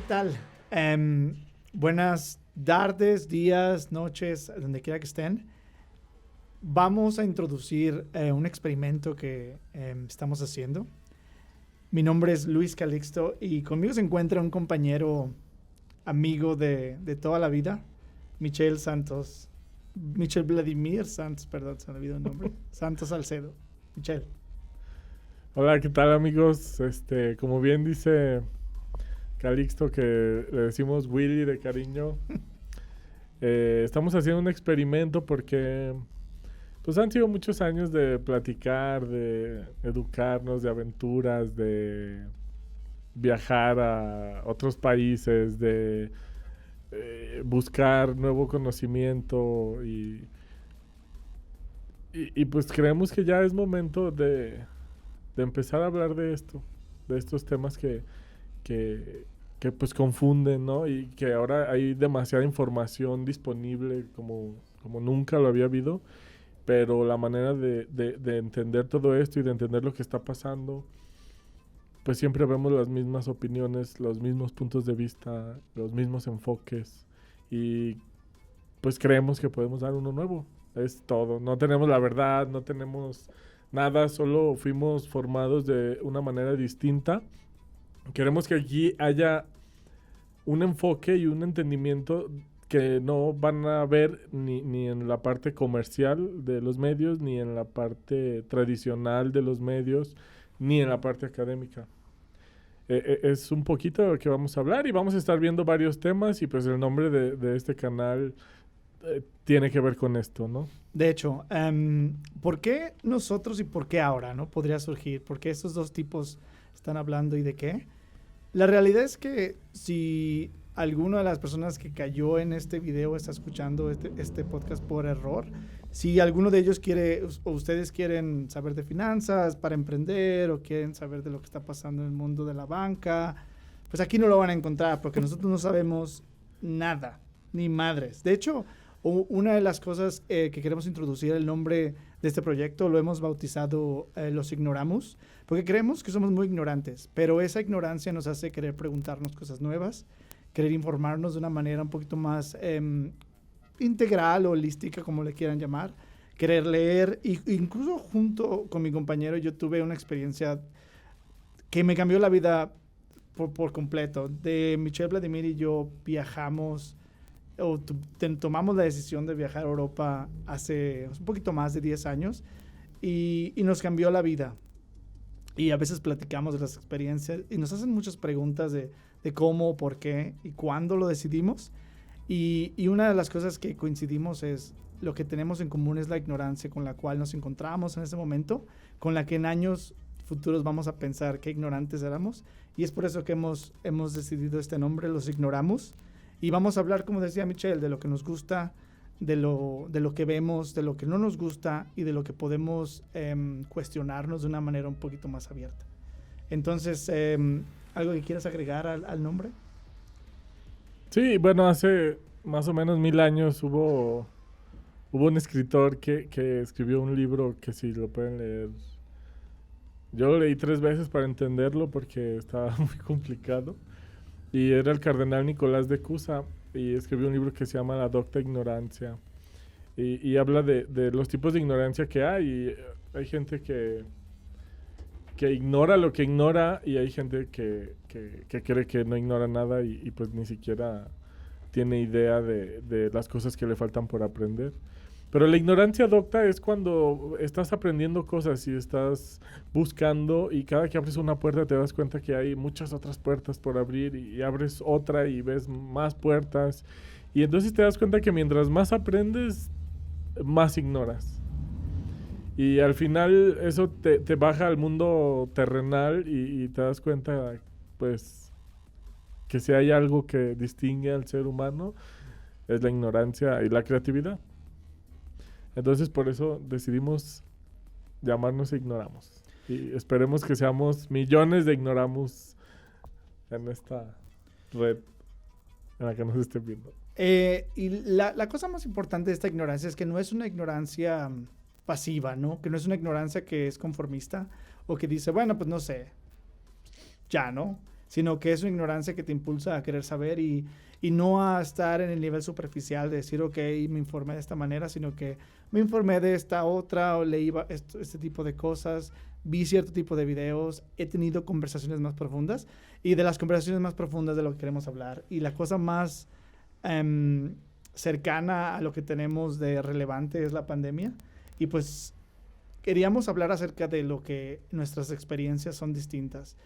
tal? Buenas tardes, días, noches, donde quiera que estén. Vamos a introducir un experimento que estamos haciendo. Mi nombre es Luis Calixto y conmigo se encuentra un compañero, amigo de toda la vida, Michel Vladimir Santos, perdón, se me olvidó el nombre, Santos Salcedo. Michel. Hola, ¿qué tal, amigos? Como bien dice Calixto, que le decimos Willy de cariño, estamos haciendo un experimento porque pues han sido muchos años de platicar, de educarnos, de aventuras, de viajar a otros países, de buscar nuevo conocimiento y pues creemos que ya es momento de empezar a hablar de esto, de estos temas que pues confunden, ¿no? Y que ahora hay demasiada información disponible como nunca lo había habido, pero la manera de entender todo esto y de entender lo que está pasando, pues siempre vemos las mismas opiniones, los mismos puntos de vista, los mismos enfoques y pues creemos que podemos dar uno nuevo. Es todo. No tenemos la verdad, no tenemos nada, solo fuimos formados de una manera distinta. Queremos que aquí haya un enfoque y un entendimiento que no van a ver ni en la parte comercial de los medios, ni en la parte tradicional de los medios, ni en la parte académica. Es un poquito de lo que vamos a hablar y vamos a estar viendo varios temas y pues el nombre de este canal tiene que ver con esto, ¿no? De hecho, ¿por qué nosotros y por qué ahora, no? Podría surgir. ¿Por qué estos dos tipos están hablando y de qué? La realidad es que si alguna de las personas que cayó en este video está escuchando este podcast por error, si alguno de ellos quiere o ustedes quieren saber de finanzas para emprender o quieren saber de lo que está pasando en el mundo de la banca, pues aquí no lo van a encontrar porque nosotros no sabemos nada, ni madres. De hecho, una de las cosas que queremos introducir, el nombre de este proyecto, lo hemos bautizado Los Ignoramos, porque creemos que somos muy ignorantes, pero esa ignorancia nos hace querer preguntarnos cosas nuevas, querer informarnos de una manera un poquito más integral o holística, como le quieran llamar, querer leer, incluso junto con mi compañero yo tuve una experiencia que me cambió la vida por completo. De Michel Vladimir y yo viajamos tomamos la decisión de viajar a Europa hace un poquito más de 10 años y nos cambió la vida. Y a veces platicamos de las experiencias y nos hacen muchas preguntas de cómo, por qué y cuándo lo decidimos. Y una de las cosas que coincidimos es lo que tenemos en común es la ignorancia con la cual nos encontramos en ese momento, con la que en años futuros vamos a pensar qué ignorantes éramos. Y es por eso que hemos decidido este nombre, Los Ignoramos. Y vamos a hablar, como decía Michel, de lo que nos gusta, de lo que vemos, de lo que no nos gusta y de lo que podemos cuestionarnos de una manera un poquito más abierta. Entonces, ¿algo que quieras agregar al nombre? Sí, bueno, hace más o menos 1000 años hubo un escritor que escribió un libro que si lo pueden leer. Yo lo leí 3 veces para entenderlo porque estaba muy complicado. Y era el cardenal Nicolás de Cusa y escribió un libro que se llama La Docta Ignorancia. Y habla de los tipos de ignorancia que hay. Y hay gente que ignora lo que ignora y hay gente que cree que no ignora nada y pues ni siquiera tiene idea de las cosas que le faltan por aprender. Pero la ignorancia docta es cuando estás aprendiendo cosas y estás buscando y cada que abres una puerta te das cuenta que hay muchas otras puertas por abrir y abres otra y ves más puertas. Y entonces te das cuenta que mientras más aprendes, más ignoras. Y al final eso te baja al mundo terrenal y te das cuenta, pues, que si hay algo que distingue al ser humano es la ignorancia y la creatividad. Entonces por eso decidimos llamarnos Ignoramos. Y esperemos que seamos millones de Ignoramos en esta red en la que nos estén viendo. Y la cosa más importante de esta ignorancia es que no es una ignorancia pasiva, ¿no? Que no es una ignorancia que es conformista o que dice, bueno, pues no sé, ya, ¿no? sino que es una ignorancia que te impulsa a querer saber y no a estar en el nivel superficial de decir, ok, me informé de esta manera, sino que me informé de esta otra o leí este tipo de cosas, vi cierto tipo de videos, he tenido conversaciones más profundas y de las conversaciones más profundas de lo que queremos hablar. Y la cosa más cercana a lo que tenemos de relevante es la pandemia. Y pues queríamos hablar acerca de lo que nuestras experiencias son distintas.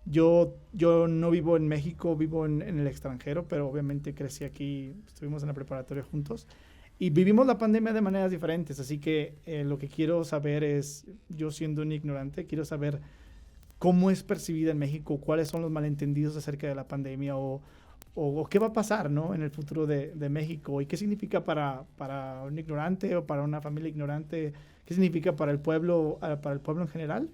Yo no vivo en México, vivo en el extranjero, pero obviamente crecí aquí, estuvimos en la preparatoria juntos y vivimos la pandemia de maneras diferentes, así que lo que quiero saber es, yo siendo un ignorante, quiero saber cómo es percibida en México, cuáles son los malentendidos acerca de la pandemia o qué va a pasar, ¿no? En el futuro de México y qué significa para un ignorante o para una familia ignorante, qué significa para el pueblo en general.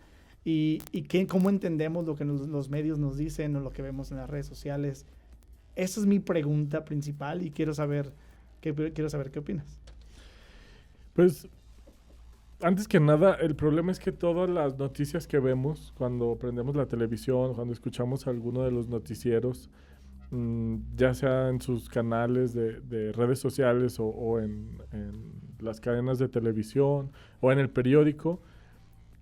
Y cómo entendemos lo que los medios nos dicen o lo que vemos en las redes sociales. Esa es mi pregunta principal y quiero saber qué opinas. Pues, antes que nada, el problema es que todas las noticias que vemos cuando prendemos la televisión, cuando escuchamos alguno de los noticieros, ya sea en sus canales de redes sociales o en las cadenas de televisión o en el periódico,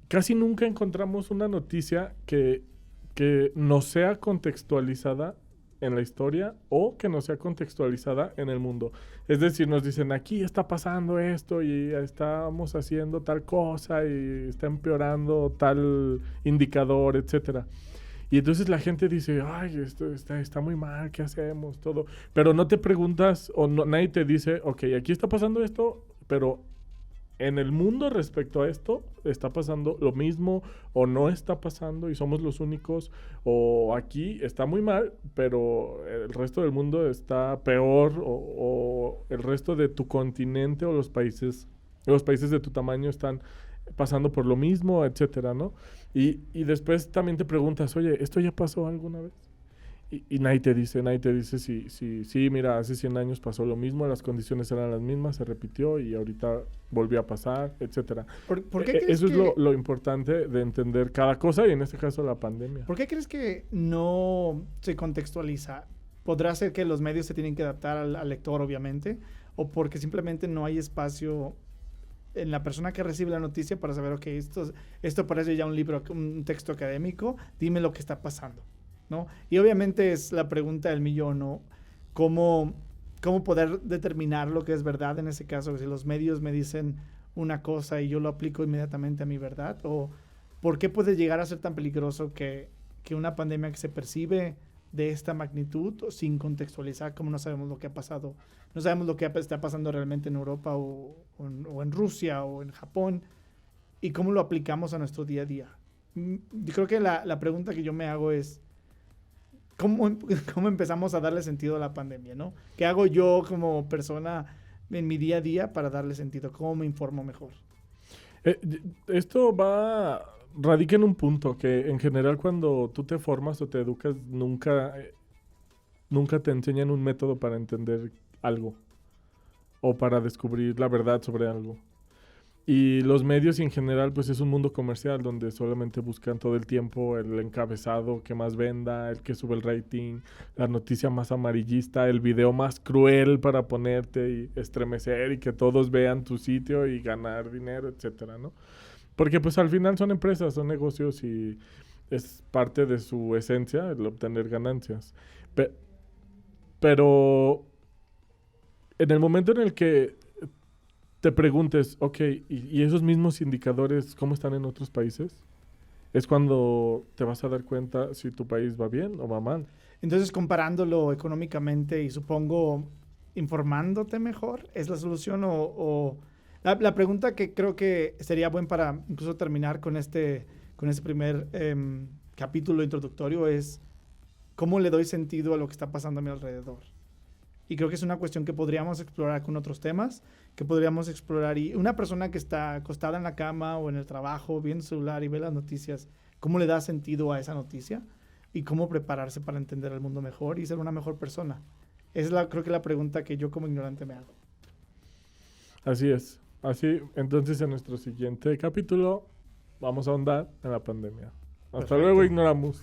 casi nunca encontramos una noticia que no sea contextualizada en la historia o que no sea contextualizada en el mundo. Es decir, nos dicen, aquí está pasando esto y estamos haciendo tal cosa y está empeorando tal indicador, etcétera. Y entonces la gente dice, ay, esto está muy mal, ¿qué hacemos? Todo. Pero no te preguntas o nadie te dice, ok, aquí está pasando esto, pero en el mundo respecto a esto está pasando lo mismo o no está pasando y somos los únicos, o aquí está muy mal, pero el resto del mundo está peor, o el resto de tu continente o los países de tu tamaño están pasando por lo mismo, etcétera, ¿no? Y después también te preguntas, oye, ¿esto ya pasó alguna vez? Y nadie te dice sí, mira, hace 100 años pasó lo mismo, las condiciones eran las mismas, se repitió y ahorita volvió a pasar, etcétera. ¿Por qué crees eso es lo importante de entender cada cosa y en este caso la pandemia. ¿Por qué crees que no se contextualiza? ¿Podrá ser que los medios se tienen que adaptar al lector, obviamente? ¿O porque simplemente no hay espacio en la persona que recibe la noticia para saber, ok, esto parece ya un libro, un texto académico, dime lo que está pasando, ¿no? Y obviamente es la pregunta del millón, ¿no? ¿Cómo poder determinar lo que es verdad en ese caso? Si los medios me dicen una cosa y yo lo aplico inmediatamente a mi verdad, o ¿por qué puede llegar a ser tan peligroso que una pandemia que se percibe de esta magnitud sin contextualizar, como no sabemos lo que ha pasado, no sabemos lo que está pasando realmente en Europa o en Rusia o en Japón y cómo lo aplicamos a nuestro día a día? Yo creo que la pregunta que yo me hago es ¿cómo empezamos a darle sentido a la pandemia, ¿no? ¿Qué hago yo como persona en mi día a día para darle sentido? ¿Cómo me informo mejor? Esto radica en un punto que en general cuando tú te formas o te educas nunca te enseñan un método para entender algo o para descubrir la verdad sobre algo. Y los medios en general pues es un mundo comercial donde solamente buscan todo el tiempo el encabezado que más venda, el que sube el rating, la noticia más amarillista, el video más cruel para ponerte y estremecer y que todos vean tu sitio y ganar dinero, etcétera, ¿no? Porque pues al final son empresas, son negocios y es parte de su esencia el obtener ganancias. Pero en el momento en el que te preguntes, ok, ¿y esos mismos indicadores cómo están en otros países? Es cuando te vas a dar cuenta si tu país va bien o va mal. Entonces, comparándolo económicamente y supongo informándote mejor, ¿es la solución o la pregunta que creo que sería buen para incluso terminar con este primer capítulo introductorio es ¿cómo le doy sentido a lo que está pasando a mi alrededor? Y creo que es una cuestión que podríamos explorar con otros temas, que podríamos explorar. Y una persona que está acostada en la cama o en el trabajo, viendo el celular y ve las noticias, ¿cómo le da sentido a esa noticia? Y cómo prepararse para entender el mundo mejor y ser una mejor persona. Esa es creo que la pregunta que yo como ignorante me hago. Así es. Así, entonces en nuestro siguiente capítulo vamos a ahondar en la pandemia. Hasta luego, ignoramos.